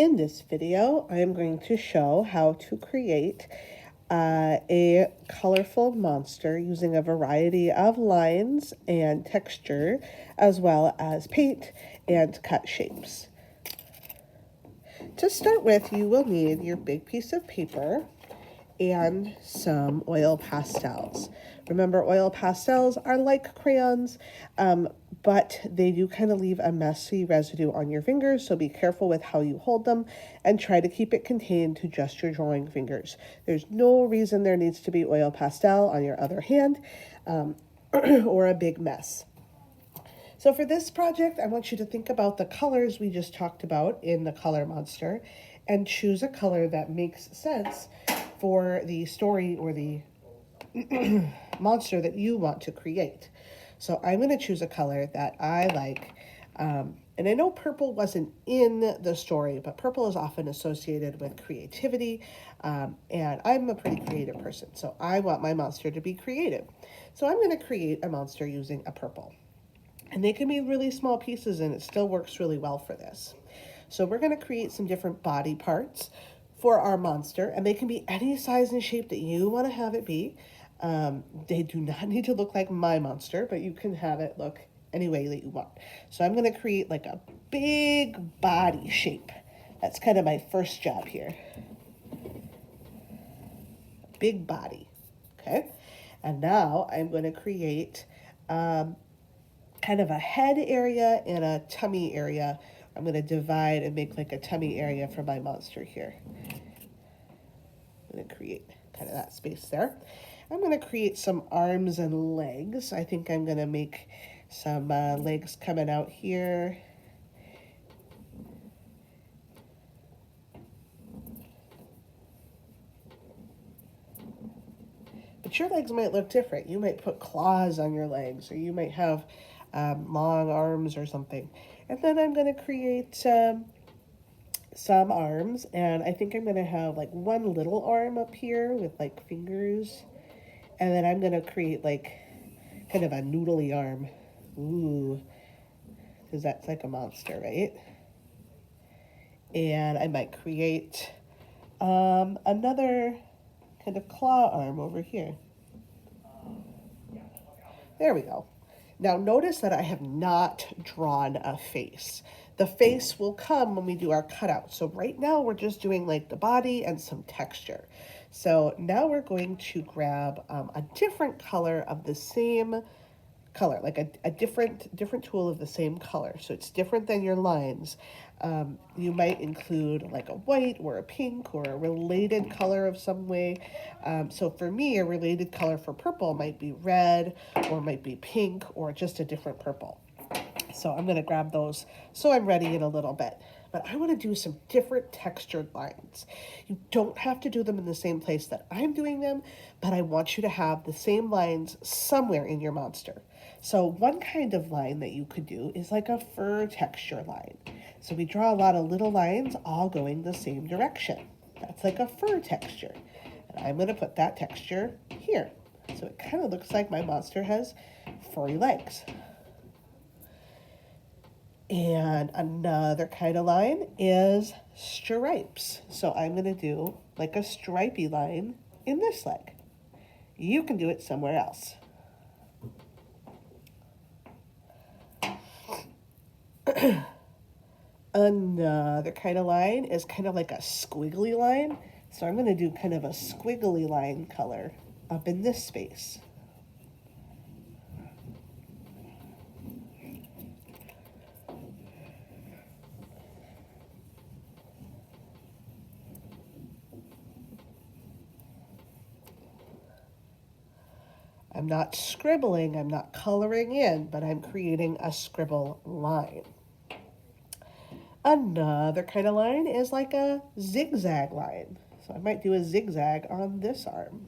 In this video, I am going to show how to create a colorful monster using a variety of lines and texture, as well as paint and cut shapes. To start with, you will need your big piece of paper and some oil pastels. Remember, oil pastels are like crayons, but they do kind of leave a messy residue on your fingers, so be careful with how you hold them and try to keep it contained to just your drawing fingers. There's no reason there needs to be oil pastel on your other hand or a big mess. So for this project, I want you to think about the colors we just talked about in the color monster and choose a color that makes sense for the story or the monster that you want to create. So I'm going to choose a color that I like. And I know purple wasn't in the story, but purple is often associated with creativity. And I'm a pretty creative person, so I want my monster to be creative. So I'm going to create a monster using a purple. And they can be really small pieces and it still works really well for this. So we're going to create some different body parts for our monster, and they can be any size and shape that you want to have it be. They do not need to look like my monster, but you can have it look any way that you want. So I'm going to create like a big body shape. That's kind of my first job here. Big body. Okay. And now I'm going to create kind of a head area and a tummy area. I'm going to divide and make like a tummy area for my monster here. I'm going to create kind of that space there. I'm going to create some arms and legs. I think I'm going to make some legs coming out here. But your legs might look different. You might put claws on your legs, or you might have long arms or something. And then I'm going to create some arms, and I think I'm going to have like one little arm up here with like fingers, and then I'm going to create like kind of a noodly arm. Ooh, because that's like a monster, right? And I might create another kind of claw arm over here. There we go. Now notice that I have not drawn a face. The face will come when we do our cutout. So right now we're just doing like the body and some texture. So now we're going to grab a different color of the same color, like a different tool of the same color. So it's different than your lines. You might include like a white or a pink or a related color of some way. So for me, a related color for purple might be red or might be pink or just a different purple. So I'm going to grab those so I'm ready in a little bit. But I want to do some different textured lines. You don't have to do them in the same place that I'm doing them, but I want you to have the same lines somewhere in your monster. So one kind of line that you could do is like a fur texture line. So we draw a lot of little lines all going the same direction. That's like a fur texture. And I'm going to put that texture here. So it kind of looks like my monster has furry legs. And another kind of line is stripes. So I'm going to do like a stripy line in this leg. You can do it somewhere else. Another kind of line is kind of like a squiggly line. So I'm going to do kind of a squiggly line color up in this space. I'm not scribbling, I'm not coloring in, but I'm creating a scribble line. Another kind of line is like a zigzag line. So I might do a zigzag on this arm.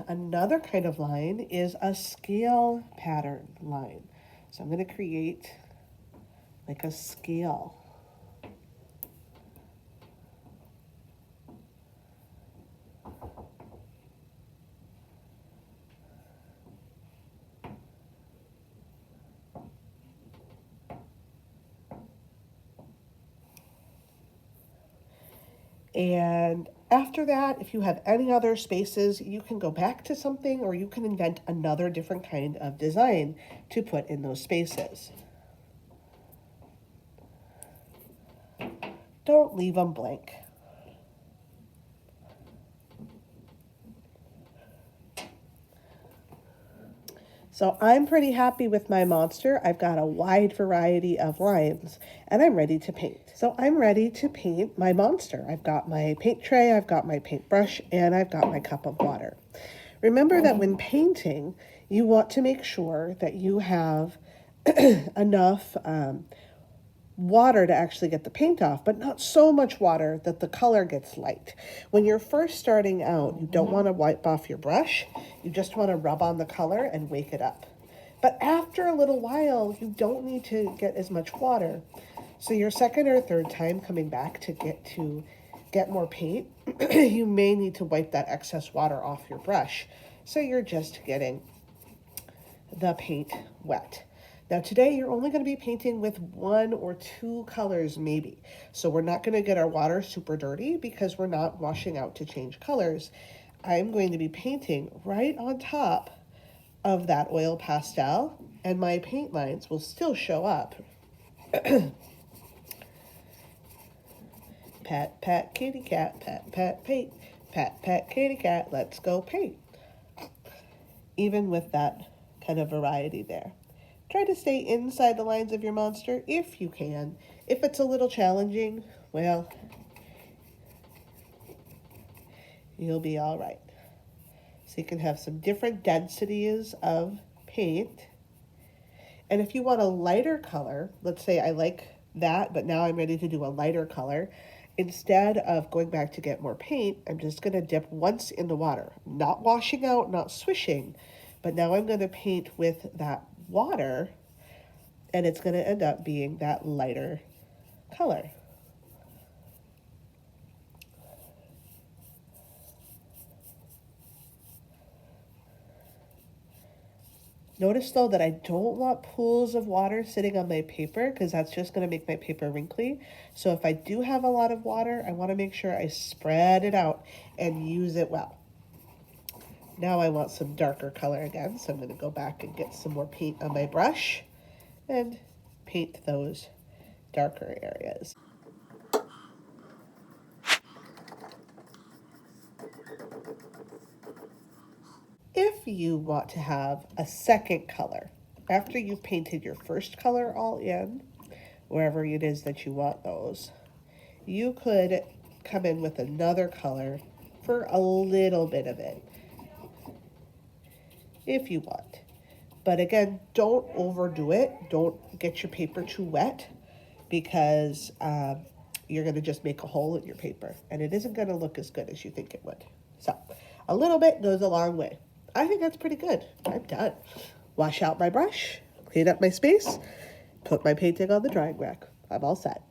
Another kind of line is a scale pattern line. So I'm going to create like a scale. And after that, if you have any other spaces, you can go back to something or you can invent another different kind of design to put in those spaces. Don't leave them blank. So I'm pretty happy with my monster. I've got a wide variety of lines and I'm ready to paint. So I'm ready to paint my monster. I've got my paint tray, I've got my paintbrush, and I've got my cup of water. Remember that when painting, you want to make sure that you have enough water to actually get the paint off, but not so much water that the color gets light. When you're first starting out, you don't want to wipe off your brush. You just want to rub on the color and wake it up. But after a little while, you don't need to get as much water. So your second or third time coming back to get more paint, you may need to wipe that excess water off your brush. So you're just getting the paint wet. Now today you're only going to be painting with 1 or 2 colors maybe. So we're not going to get our water super dirty because we're not washing out to change colors. I'm going to be painting right on top of that oil pastel and my paint lines will still show up. Pat, pat, kitty cat, pat, pat, paint. Pat, pat, kitty cat, let's go paint. Even with that kind of variety there. Try to stay inside the lines of your monster if you can. If it's a little challenging, well, you'll be all right. So you can have some different densities of paint. And if you want a lighter color, let's say I like that, but now I'm ready to do a lighter color. Instead of going back to get more paint, I'm just going to dip once in the water. Not washing out, not swishing, but now I'm going to paint with that water and it's going to end up being that lighter color. Notice though that I don't want pools of water sitting on my paper because that's just going to make my paper wrinkly. So if I do have a lot of water, I want to make sure I spread it out and use it well. Now I want some darker color again, so I'm going to go back and get some more paint on my brush and paint those darker areas. If you want to have a second color, after you've painted your first color all in, wherever it is that you want those, you could come in with another color for a little bit of it, if you want. But again, don't overdo it. Don't get your paper too wet because you're going to just make a hole in your paper and it isn't going to look as good as you think it would. So a little bit goes a long way. I think that's pretty good. I'm done. Wash out my brush, clean up my space, put my painting on the drying rack. I'm all set.